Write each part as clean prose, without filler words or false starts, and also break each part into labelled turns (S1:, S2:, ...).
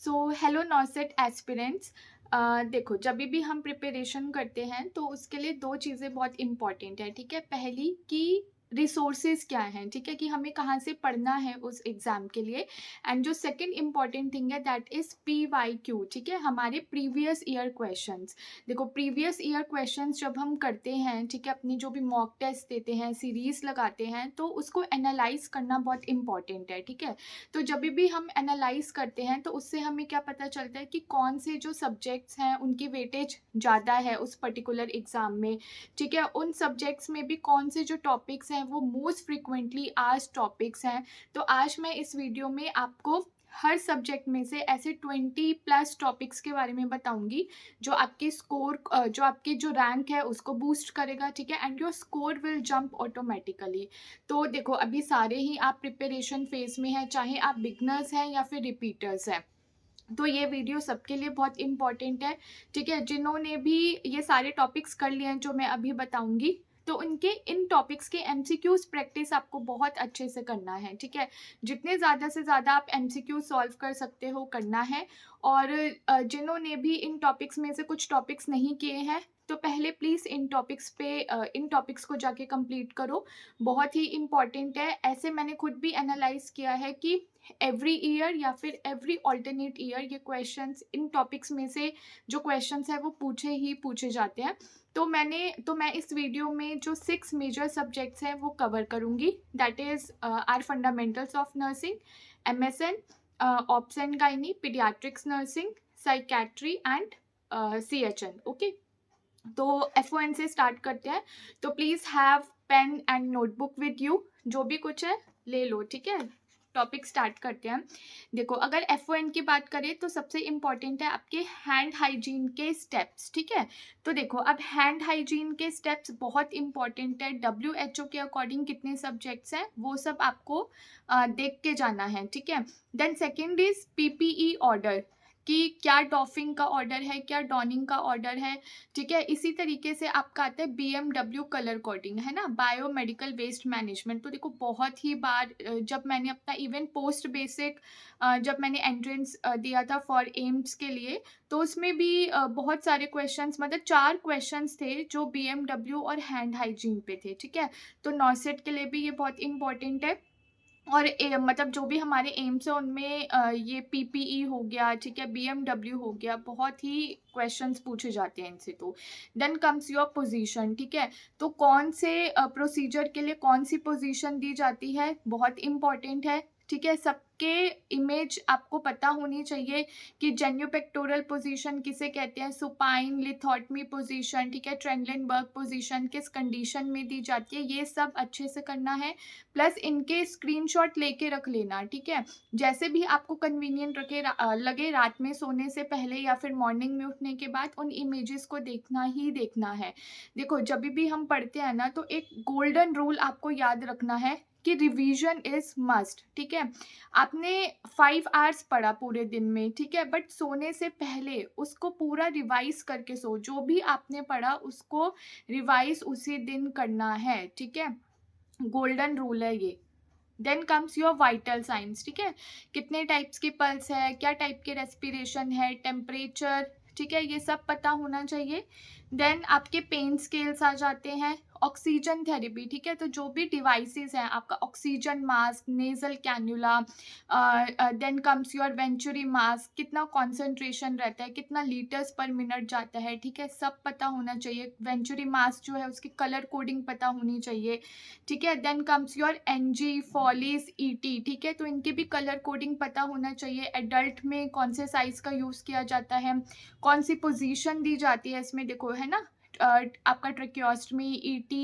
S1: Hello नॉसेट aspirants. देखो, जब भी हम प्रिपरेशन करते हैं तो उसके लिए दो चीज़ें बहुत इंपॉर्टेंट है। ठीक है, पहली कि रिसोर्सेज क्या हैं, ठीक है, कि हमें कहाँ से पढ़ना है उस एग्ज़ाम के लिए। एंड जो सेकंड इंपॉर्टेंट थिंग है दैट इज़ PYQ। ठीक है, हमारे प्रीवियस ईयर क्वेश्चंस। देखो, प्रीवियस ईयर क्वेश्चंस जब हम करते हैं, ठीक है, अपनी जो भी मॉक टेस्ट देते हैं, सीरीज लगाते हैं, तो उसको एनालाइज करना बहुत इंपॉर्टेंट है। ठीक है, तो जब भी हम एनालाइज करते हैं तो उससे हमें क्या पता चलता है कि कौन से जो सब्जेक्ट्स हैं उनकी वेटेज ज़्यादा है उस पर्टिकुलर एग्ज़ाम में। ठीक है, उन सब्जेक्ट्स में भी कौन से जो टॉपिक्स हैं वो मोस्ट फ्रिक्वेंटली आज टॉपिक्स हैं। तो आज मैं इस वीडियो में आपको हर सब्जेक्ट में से ऐसे 20+ टॉपिक्स के बारे में बताऊंगी जो आपके स्कोर, जो आपके जो रैंक है उसको बूस्ट करेगा। ठीक है, and your score will jump automatically. तो देखो, अभी सारे ही आप प्रिपरेशन फेज में हैं, चाहे आप बिगनर्स हैं या फिर रिपीटर्स हैं, तो ये वीडियो सबके लिए बहुत इंपॉर्टेंट है। ठीक है, जिन्होंने भी ये सारे टॉपिक्स कर लिए हैं जो मैं अभी बताऊंगी, तो उनके इन टॉपिक्स के MCQs प्रैक्टिस आपको बहुत अच्छे से करना है। ठीक है, जितने ज़्यादा से ज़्यादा आप MCQ सॉल्व कर सकते हो करना है। और जिन्होंने भी इन टॉपिक्स में से कुछ टॉपिक्स नहीं किए हैं, तो पहले प्लीज़ इन टॉपिक्स को जाके कंप्लीट करो। बहुत ही इम्पॉर्टेंट है। ऐसे मैंने खुद भी एनालाइज किया है कि एवरी ईयर या फिर एवरी ऑल्टरनेट ईयर ये क्वेश्चंस इन टॉपिक्स में से जो क्वेश्चंस है वो पूछे जाते हैं। तो मैं इस वीडियो में जो 6 मेजर सब्जेक्ट्स हैं वो कवर करूंगी। That is our fundamentals of nursing, MSN, obs and gynae, paediatrics nursing, psychiatry and CHN। Okay, तो FON से स्टार्ट करते हैं। तो please have pen and notebook with you, जो भी कुछ है ले लो। ठीक है, टॉपिक स्टार्ट करते हैं। देखो, अगर FON की बात करें तो सबसे इम्पॉर्टेंट है आपके हैंड हाइजीन के स्टेप्स। ठीक है, तो देखो, अब हैंड हाइजीन के स्टेप्स बहुत इंपॉर्टेंट है। WHO के अकॉर्डिंग कितने सब्जेक्ट्स हैं वो सब आपको देख के जाना है। ठीक है, then second is PPE order, कि क्या डॉफिंग का ऑर्डर है, क्या डॉनिंग का ऑर्डर है। ठीक है, इसी तरीके से आपका आता है BMW कलर कोडिंग, है ना, बायोमेडिकल वेस्ट मैनेजमेंट। तो देखो, बहुत ही बार जब मैंने अपना इवन पोस्ट बेसिक जब मैंने एंट्रेंस दिया था फॉर एम्स के लिए, तो उसमें भी बहुत सारे क्वेश्चंस, मतलब 4 क्वेश्चंस थे जो BMW और हैंड हाइजीन पे थे। ठीक है, तो नॉसेट के लिए भी ये बहुत इंपॉर्टेंट है। और मतलब जो भी हमारे एम्स है उनमें ये PPE हो गया, ठीक है, BMW हो गया, बहुत ही क्वेश्चंस पूछे जाते हैं इनसे। तो देन कम्स योर पोजीशन। ठीक है, तो कौन से प्रोसीजर के लिए कौन सी पोजीशन दी जाती है, बहुत इंपॉर्टेंट है। ठीक है, सबके इमेज आपको पता होनी चाहिए कि जेन्यूपेक्टोरल पोजीशन किसे कहते हैं, सुपाइन, लिथोटमी पोजीशन, ठीक है, ट्रेंडलेनबर्ग पोजीशन किस कंडीशन में दी जाती है, ये सब अच्छे से करना है। प्लस इनके स्क्रीनशॉट लेके रख लेना। ठीक है, जैसे भी आपको कन्वीनियंट लगे, रात में सोने से पहले या फिर मॉर्निंग में उठने के बाद उन इमेजेस को देखना ही देखना है। देखो, जब भी हम पढ़ते हैं ना, तो एक गोल्डन रूल आपको याद रखना है कि रिवीजन इज मस्ट। ठीक है, आपने 5 आवर्स पढ़ा पूरे दिन में, ठीक है, बट सोने से पहले उसको पूरा रिवाइज करके सो। जो भी आपने पढ़ा उसको रिवाइज उसी दिन करना है। ठीक है, गोल्डन रूल है ये। Then comes your vital signs. ठीक है, कितने टाइप्स की पल्स है, क्या टाइप के रेस्पिरेशन है, टेम्परेचर, ठीक है, ये सब पता होना चाहिए। देन आपके पेन स्केल्स आ जाते हैं। ऑक्सीजन थेरेपी, ठीक है, तो जो भी डिवाइसेस हैं, आपका oxygen mask, nasal cannula, then comes your venturi mask, कितना कॉन्सेंट्रेशन रहता है, कितना लीटर्स पर मिनट जाता है, ठीक है, सब पता होना चाहिए। वेंचुरी मास्क जो है उसकी कलर कोडिंग पता होनी चाहिए। ठीक है, then comes your NG, Foley's, ET, ठीक है, तो इनकी भी कलर कोडिंग पता होना चाहिए। एडल्ट में कौन से साइज का यूज़ किया जाता है, कौन सी पोजीशन दी जाती है इसमें, देखो, है ना, आपका ट्रेक्योस्टमी, ET,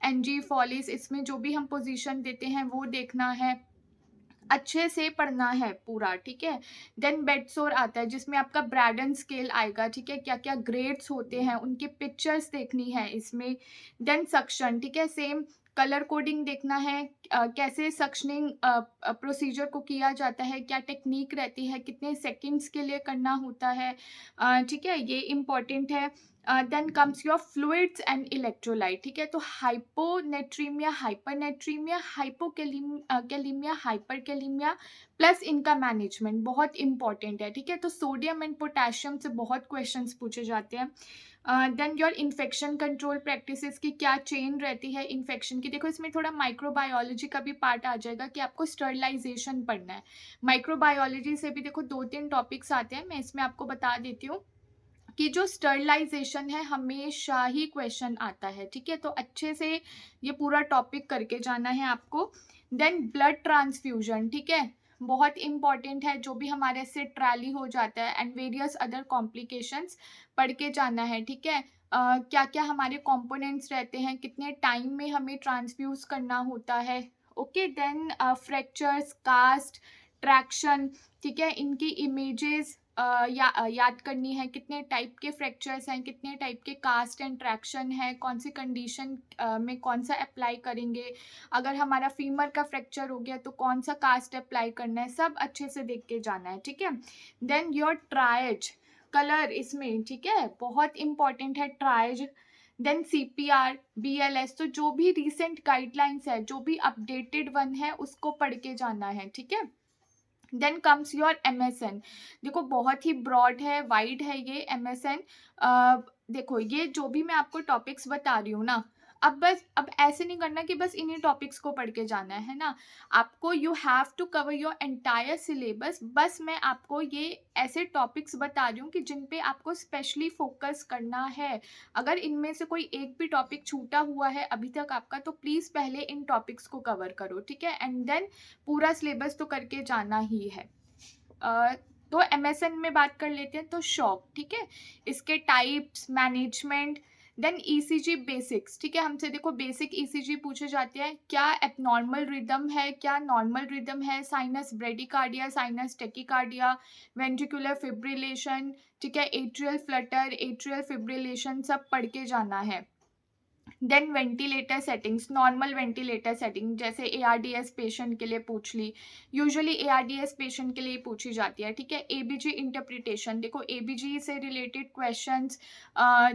S1: NG, फॉलीज, इसमें जो भी हम पोजीशन देते हैं वो देखना है, अच्छे से पढ़ना है पूरा। ठीक है, देन बेडसोर आता है जिसमें आपका ब्रैडन स्केल आएगा। ठीक है, क्या क्या ग्रेड्स होते हैं उनकी पिक्चर्स देखनी है इसमें। देन सक्शन, ठीक है, सेम कलर कोडिंग देखना है, कैसे सक्शनिंग प्रोसीजर को किया जाता है, क्या टेक्निक रहती है, कितने सेकंड्स के लिए करना होता है, ठीक है, ये इम्पॉर्टेंट है। Then comes your fluids and electrolyte, ठीक है। तो hyponatraemia, hypernatraemia, hypokalaemia, hyperkalaemia plus इनका मैनेजमेंट बहुत इंपॉर्टेंट है, ठीक है। तो सोडियम एंड पोटेशियम से बहुत क्वेश्चंस पूछे जाते हैं। Then your infection control practices की क्या चेन रहती है इन्फेक्शन की। देखो इसमें थोड़ा माइक्रोबायोलॉजी का भी पार्ट आ जाएगा कि आपको स्टरलाइजेशन पढ़ना है। माइक्रोबायोलॉजी से भी देखो 2-3 टॉपिक्स आते हैं, मैं इसमें आपको बता देती हूँ कि जो स्टरलाइजेशन है हमेशा ही क्वेश्चन आता है, ठीक है। तो अच्छे से ये पूरा टॉपिक करके जाना है आपको। देन ब्लड ट्रांसफ्यूजन, ठीक है, बहुत इंपॉर्टेंट है। जो भी हमारे से ट्रैली हो जाता है एंड वेरियस अदर कॉम्प्लिकेशंस पढ़ के जाना है, ठीक है। क्या क्या हमारे कंपोनेंट्स रहते हैं, कितने टाइम में हमें ट्रांसफ्यूज करना होता है। Okay, then fractures, cast, traction, ठीक है, इनकी इमेजेस याद करनी है। कितने टाइप के फ्रैक्चर्स हैं, कितने टाइप के कास्ट एंड ट्रैक्शन है, कौन सी कंडीशन में कौन सा अप्लाई करेंगे। अगर हमारा फीमर का फ्रैक्चर हो गया तो कौन सा कास्ट अप्लाई करना है, सब अच्छे से देख के जाना है, ठीक है। देन योर ट्रायज कलर इसमें, ठीक है, बहुत इंपॉर्टेंट है ट्रायज। देन CPR, BLS, तो जो भी रिसेंट गाइडलाइंस है, जो भी अपडेटेड वन है उसको पढ़ के जाना है, ठीक है। देन कम्स योर MSN, देखो बहुत ही ब्रॉड है, वाइड है ये MSN। देखो ये जो भी मैं आपको टॉपिक्स बता रही हूँ ना, अब ऐसे नहीं करना कि बस इन्हीं टॉपिक्स को पढ़ के जाना है ना, आपको you have to cover your entire syllabus. बस मैं आपको ये ऐसे टॉपिक्स बता रही हूँ कि जिन पे आपको स्पेशली फोकस करना है। अगर इनमें से कोई एक भी टॉपिक छूटा हुआ है अभी तक आपका, तो प्लीज़ पहले इन टॉपिक्स को कवर करो, ठीक है, एंड देन पूरा सिलेबस तो करके जाना ही है। तो MSN में बात कर लेते हैं। तो शॉक, ठीक है, इसके types, management. Then ECG basics, ठीक है, हमसे देखो बेसिक ECG पूछे जाते हैं। क्या एबनॉर्मल रिदम है, क्या नॉर्मल रिदम है, sinus bradycardia, sinus tachycardia, ventricular fibrillation, ठीक है, एट्रियल फ्लटर, एट्रियल फिब्रिलेशन, सब पढ़ के जाना है। Then ventilator settings, normal ventilator setting जैसे ARDS पेशेंट के लिए पूछ ली, यूजुअली ARDS पेशेंट के लिए पूछी जाती है, ठीक है। ABG इंटरप्रिटेशन, देखो ABG से रिलेटेड क्वेश्चंस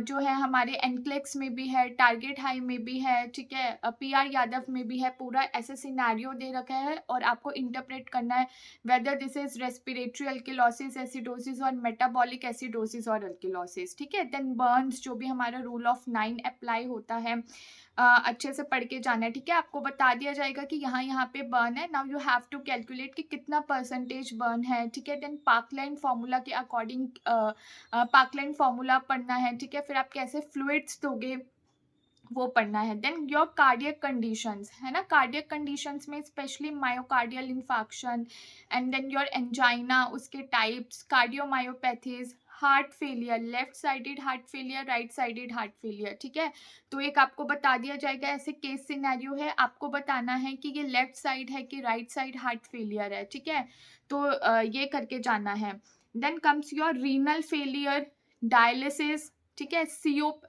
S1: जो है हमारे एनक्लेक्स में भी है, टारगेट हाई में भी है, ठीक है, PR यादव में भी है। पूरा ऐसे सिनेरियो दे रखा है और आपको इंटरप्रेट करना है whether this is respiratory alkalosis, acidosis और मेटाबॉलिक एसिडोसिस और अल्किलोसिस, ठीक है। देन बर्न्स, जो भी हमारा रूल ऑफ 9 अप्लाई होता है, अच्छे से पढ़ के जाना है, ठीक है। आपको बता दिया जाएगा कि यहाँ पे बर्न है, now you have to calculate कि कितना परसेंटेज बर्न है, ठीक है। देन पार्कलाइन फॉर्मूला के अकॉर्डिंग पार्कलाइन फॉर्मूला पढ़ना है, ठीक है। फिर आप कैसे फ्लूइड्स दोगे वो पढ़ना है। देन योर कार्डियक कंडीशंस है ना, कार्डियक कंडीशंस में specially myocardial infarction and then your angina, उसके types, cardiomyopathies, heart failure, left sided heart failure, right sided heart failure, ठीक है। तो एक आपको बता दिया जाएगा, ऐसे केस सिनेरियो है, आपको बताना है कि ये लेफ्ट साइड है कि राइट साइड हार्ट फेलियर है, ठीक है। तो ये करके जाना है। Then comes your renal failure, dialysis, ठीक है,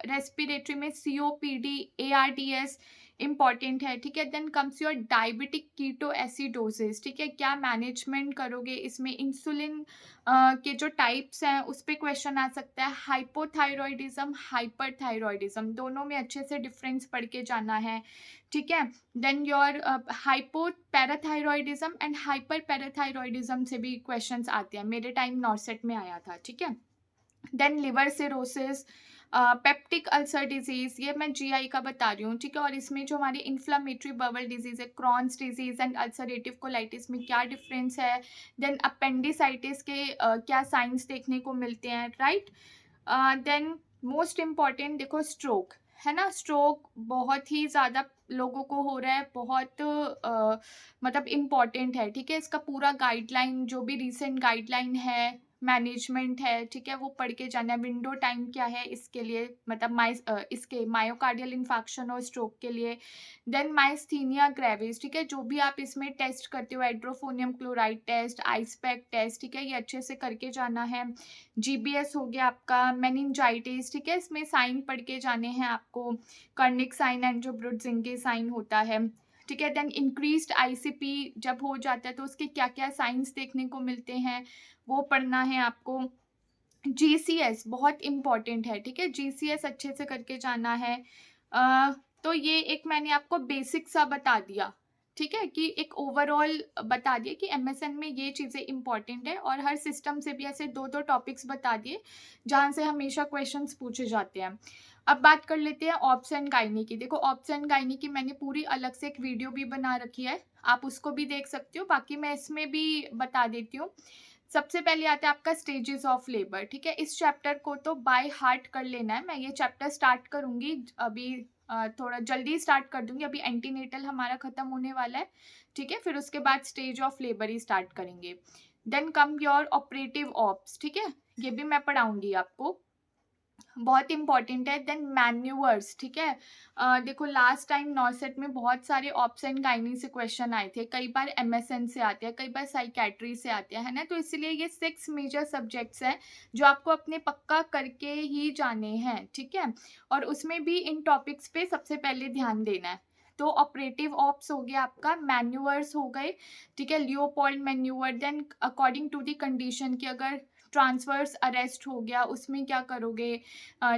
S1: रेस्पिरेटरी में COPD, ARDS इंपॉर्टेंट है, ठीक है। Then comes your diabetic ketoacidosis, ठीक है, क्या मैनेजमेंट करोगे इसमें। इंसुलिन के जो टाइप्स हैं उस पर क्वेश्चन आ सकता है। हाइपोथायरॉयडिज्म, हाइपरथायरॉयडिज्म, दोनों में अच्छे से डिफरेंस पढ़ के जाना है, ठीक है। Then your hypoparathyroidism and hyperparathyroidism से भी क्वेश्चंस आते हैं, मेरे टाइम नॉर्सेट में आया था, ठीक है। Then liver cirrhosis, peptic ulcer disease, ये मैं GI का बता रही हूँ, ठीक है। और इसमें जो हमारी इन्फ्लामेटरी बवल डिजीज है, Crohn's disease and ulcerative colitis में क्या डिफरेंस है। देन अपेंडिसाइटिस के क्या साइंस देखने को मिलते हैं, राइट। देन मोस्ट इम्पॉर्टेंट देखो स्ट्रोक है ना, स्ट्रोक बहुत ही ज़्यादा लोगों को हो रहा है, बहुत मतलब इम्पॉर्टेंट है, ठीक है। इसका पूरा गाइडलाइन, जो भी रिसेंट गाइडलाइन है, मैनेजमेंट है, ठीक है, वो पढ़ के जाना है। विंडो टाइम क्या है इसके लिए, मतलब इसके मायोकार्डियल इन्फाक्शन और स्ट्रोक के लिए। देन माइस्थीनिया ग्रेविस, ठीक है, जो भी आप इसमें टेस्ट करते हो, हाइड्रोफोनियम क्लोराइड टेस्ट, आइसपैक टेस्ट, ठीक है, ये अच्छे से करके जाना है। GBS हो गया आपका, मेनिंजाइटिस, ठीक है, इसमें साइन पढ़ के जाने हैं आपको, कर्निक साइन एंड जो ब्रुडजिंगे साइन होता है, ठीक है। देन इंक्रीज्ड आईसीपी जब हो जाता है तो उसके क्या क्या साइंस देखने को मिलते हैं वो पढ़ना है आपको। जीसीएस बहुत इम्पॉर्टेंट है, ठीक है, जीसीएस अच्छे से करके जाना है। तो ये एक मैंने आपको बेसिक सा बता दिया, ठीक है, कि एक ओवरऑल बता दिया कि एमएसएन में ये चीज़ें इंपॉर्टेंट है, और हर सिस्टम से भी ऐसे दो दो टॉपिक्स बता दिए जहाँ से हमेशा क्वेश्चंस पूछे जाते हैं। अब बात कर लेते हैं ऑब्स एंड गायनी की। देखो ऑब्स एंड गायनी की मैंने पूरी अलग से एक वीडियो भी बना रखी है, आप उसको भी देख सकते हो, बाकी मैं इसमें भी बता देती हूँ। सबसे पहले आता है आपका स्टेजेस ऑफ लेबर, ठीक है। इस चैप्टर को तो बाय हार्ट कर लेना है। मैं ये चैप्टर स्टार्ट करूंगी अभी, थोड़ा जल्दी स्टार्ट कर दूंगी, अभी एंटीनेटल हमारा खत्म होने वाला है, ठीक है, फिर उसके बाद स्टेज ऑफ लेबर ही स्टार्ट करेंगे। Then come your operative ops, ठीक है, ये भी मैं पढ़ाऊंगी आपको, बहुत इंपॉर्टेंट है। देन मैन्यूअर्स, ठीक है। देखो लास्ट टाइम नॉर्सेट में बहुत सारे ऑप्स एंड गाइनी से क्वेश्चन आए थे, कई बार एमएसएन से आते हैं, कई बार साइकेट्री से आते हैं, है ना। तो इसलिए ये 6 मेजर सब्जेक्ट्स हैं जो आपको अपने पक्का करके ही जाने हैं, ठीक है। और उसमें भी इन टॉपिक्स पे सबसे पहले ध्यान देना है। तो ऑपरेटिव ऑप्स हो गया आपका, मैन्यूअर्स हो गए, ठीक है, Leopold manoeuvre. Then according to the condition की अगर ट्रांसवर्स अरेस्ट हो गया उसमें क्या करोगे,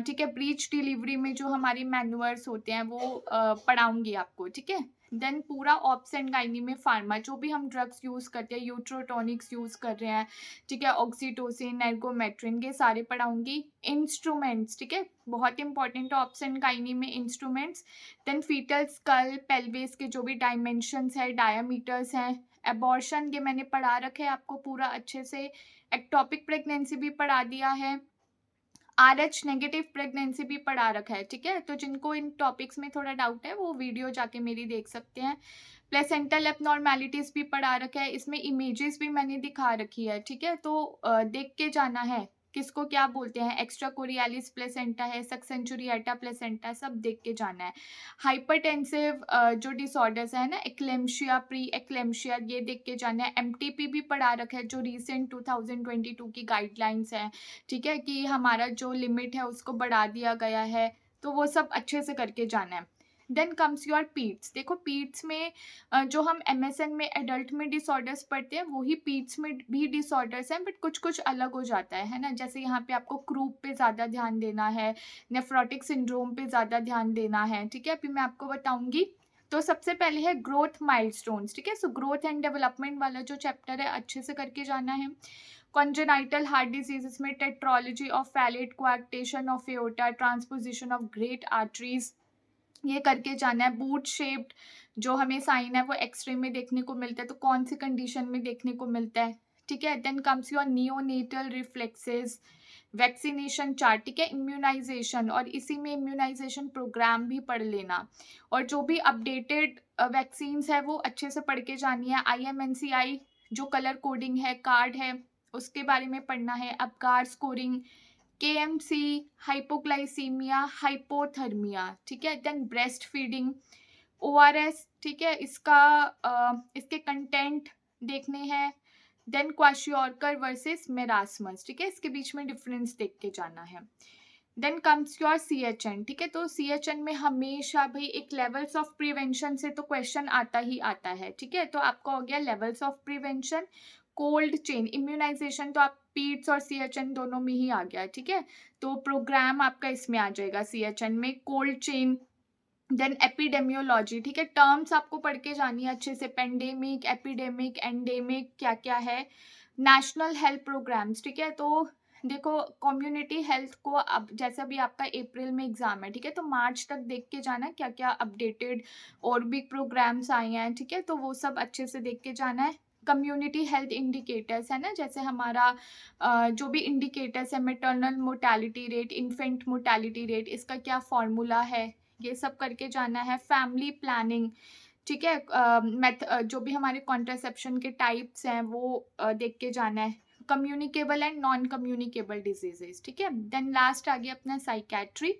S1: ठीक है। ब्रीच डिलीवरी में जो हमारे मैनुअर्स होते हैं वो पढ़ाऊंगी आपको, ठीक है। देन पूरा ऑप्स एंड गाइनी में फार्मा जो भी हम ड्रग्स यूज़ करते हैं, यूट्रोटॉनिक्स यूज़ कर रहे हैं, ठीक है, ऑक्सीटोसिन, एर्गोमेट्रिन, ये सारे पढ़ाऊंगी। इंस्ट्रूमेंट्स, ठीक है, बहुत इंपॉर्टेंट है ऑप्स एंड गाइनी में instruments. Then foetal skull pelvis के जो भी डायमेंशंस है, डायामीटर्स हैं, एबॉर्शन ये मैंने पढ़ा रखे है आपको पूरा अच्छे से। एक्टोपिक प्रेगनेंसी भी पढ़ा दिया है, RH नेगेटिव प्रेगनेंसी भी पढ़ा रखा है, ठीक है। तो जिनको इन टॉपिक्स में थोड़ा डाउट है वो वीडियो जाके मेरी देख सकते हैं। प्लेसेंटल एबनॉर्मेलिटीज भी पढ़ा रखा है, इसमें इमेजेस भी मैंने दिखा रखी है, ठीक है। तो देख के जाना है किसको क्या बोलते हैं, एक्स्ट्रा कोरियालिस प्लेसेंटा है, सक्सेंचुरिएटा प्लेसेंटा, सब देख के जाना है। हाइपरटेंसिव जो डिसऑर्डर्स है ना, एक्लेम्शिया, प्री एक्लेम्शिया, ये देख के जाना है। एमटीपी भी पढ़ा रखा है जो रिसेंट 2022 की गाइडलाइंस है, ठीक है, कि हमारा जो लिमिट है उसको बढ़ा दिया गया है, तो वो सब अच्छे से करके जाना है। Then comes your paeds. देखो पीड्स में जो हम एमएसएन में एडल्ट में डिसऑर्डर्स पढ़ते हैं वही पीड्स में भी डिसऑर्डर्स हैं, बट कुछ कुछ अलग हो जाता है ना। जैसे यहाँ पे आपको क्रूप पे ज़्यादा ध्यान देना है, नेफ्रोटिक सिंड्रोम पे ज़्यादा ध्यान देना है, ठीक है, अभी मैं आपको बताऊंगी। तो सबसे पहले है ग्रोथ माइलस्टोन्स, ठीक है। सो ग्रोथ एंड डेवलपमेंट वाला जो चैप्टर है अच्छे से करके जाना है। कॉन्जेनाइटल हार्ट डिजीज में tetralogy of Fallot, coarctation of aorta, transposition of great arteries, ये करके जाना है। बूट शेप्ड जो हमें साइन है वो एक्सरे में देखने को मिलता है, तो कौन सी कंडीशन में देखने को मिलता है, ठीक है। Then comes your neonatal reflexes, vaccination chart, ठीक है, इम्यूनाइजेशन, और इसी में इम्यूनाइजेशन प्रोग्राम भी पढ़ लेना, और जो भी अपडेटेड वैक्सीन्स है वो अच्छे से पढ़ के जानी है। IMNCI जो कलर कोडिंग है, कार्ड है, उसके बारे में पढ़ना है। अपकार स्कोरिंग, KMC, हाइपोग्लाइसीमिया, हाइपोथर्मिया, ठीक है। देन ब्रेस्ट फीडिंग, ORS, ठीक है, इसके कंटेंट देखने हैं। देन क्वाशियोरकर वर्सेस मेरास्मस, ठीक है, इसके बीच में डिफरेंस देख के जाना है। देन कम्स योर CHN, ठीक है। तो CHN में हमेशा भाई एक लेवल्स ऑफ प्रिवेंशन से तो क्वेश्चन आता ही आता है, ठीक है। तो आपका हो गया levels of prevention, cold chain immunisation, तो आप पीड्स और CHN दोनों में ही आ गया, ठीक है। तो प्रोग्राम आपका इसमें आ जाएगा CHN में, कोल्ड चेन। देन एपिडेमियोलॉजी, ठीक है, टर्म्स आपको पढ़ के जानी है अच्छे से, पेंडेमिक, एपिडेमिक, एंडेमिक क्या क्या है। नेशनल हेल्थ प्रोग्राम्स, ठीक है। तो देखो कम्युनिटी हेल्थ को अब जैसे अभी आपका अप्रैल में एग्जाम है, ठीक है, तो मार्च तक देख के जाना क्या क्या अपडेटेड और भी प्रोग्राम्स आए हैं, ठीक है, तो वो सब अच्छे से देख के जाना है। कम्युनिटी हेल्थ इंडिकेटर्स है ना, जैसे हमारा जो भी इंडिकेटर्स है, maternal mortality rate, infant mortality rate, इसका क्या फॉर्मूला है, ये सब करके जाना है। फैमिली प्लानिंग, ठीक है, जो भी हमारे कॉन्ट्रासेप्शन के टाइप्स हैं वो देख के जाना है। Communicable and non communicable diseases, ठीक है। देन लास्ट आ गया अपना साइकेट्री।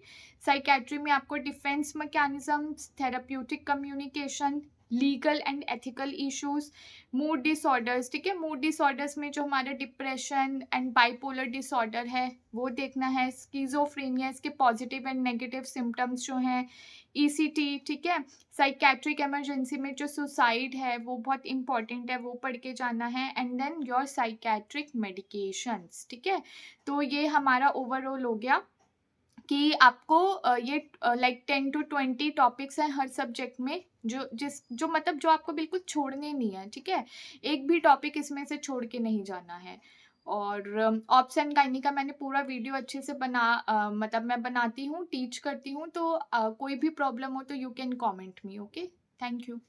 S1: साइकेट्री में आपको defence mechanism, therapeutic communication, legal and ethical issues, mood disorders, ठीक है, मूड डिसऑर्डर्स में जो हमारा डिप्रेशन एंड बाइपोलर डिसऑर्डर है वो देखना है, स्किज़ोफ्रेनिया, इसके पॉजिटिव एंड नेगेटिव सिम्टम्स जो हैं, ईसीटी, ठीक है, साइकेट्रिक इमरजेंसी में जो सुसाइड है वो बहुत इंपॉर्टेंट है, वो पढ़ के जाना है, and then your psychiatric medications, ठीक है। तो ये हमारा ओवरऑल हो गया कि आपको ये लाइक 10 to 20 टॉपिक्स हैं हर सब्जेक्ट में, जो मतलब जो आपको बिल्कुल छोड़ने नहीं है, ठीक है, एक भी टॉपिक इसमें से छोड़ के नहीं जाना है। और ऑप्स एंड गायनी का मैंने पूरा वीडियो अच्छे से मतलब मैं बनाती हूँ, टीच करती हूँ, तो कोई भी प्रॉब्लम हो तो you can comment me, okay. Thank you.